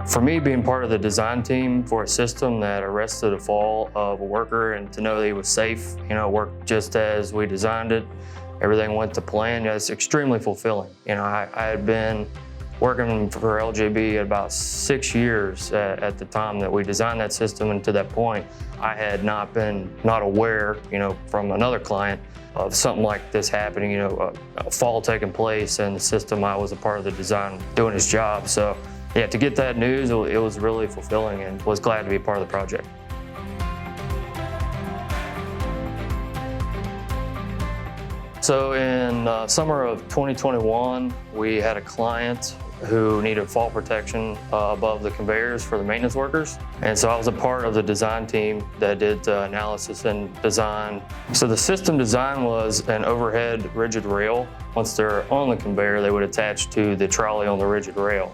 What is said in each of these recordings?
For me, being part of the design team for a system that arrested a fall of a worker and to know that he was safe, worked just as we designed it, everything went to plan, it's extremely fulfilling. I had been working for LJB about 6 years at the time that we designed that system, and to that point, I had not aware, from another client of something like this happening, a fall taking place, and the system I was a part of the design doing his job. So yeah, to get that news, it was really fulfilling, and was glad to be a part of the project. So in summer of 2021, we had a client who needed fall protection above the conveyors for the maintenance workers. And so I was a part of the design team that did analysis and design. So the system design was an overhead rigid rail. Once they're on the conveyor, they would attach to the trolley on the rigid rail.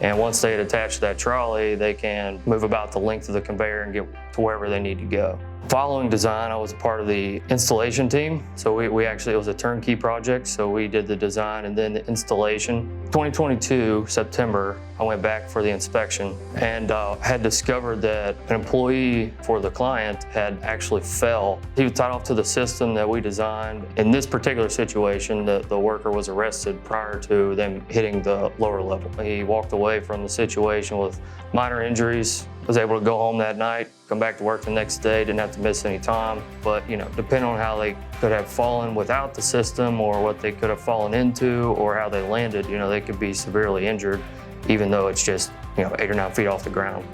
And once they had attached that trolley, they can move about the length of the conveyor and get to wherever they need to go. Following design, I was a part of the installation team. So it was a turnkey project. So we did the design and then the installation. 2022, September, I went back for the inspection and had discovered that an employee for the client had actually fell. He was tied off to the system that we designed. In this particular situation, the worker was arrested prior to them hitting the lower level. He walked away from the situation with minor injuries, was able to go home that night, come back to work the next day, didn't have to miss any time. But depending on how they could have fallen without the system or what they could have fallen into or how they landed, they could be severely injured, even though it's just 8 or 9 feet off the ground.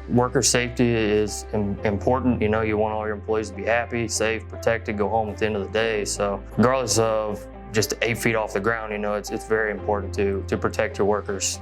Worker safety is important. You want all your employees to be happy, safe, protected, go home at the end of the day. So regardless of just 8 feet off the ground, it's very important to protect your workers.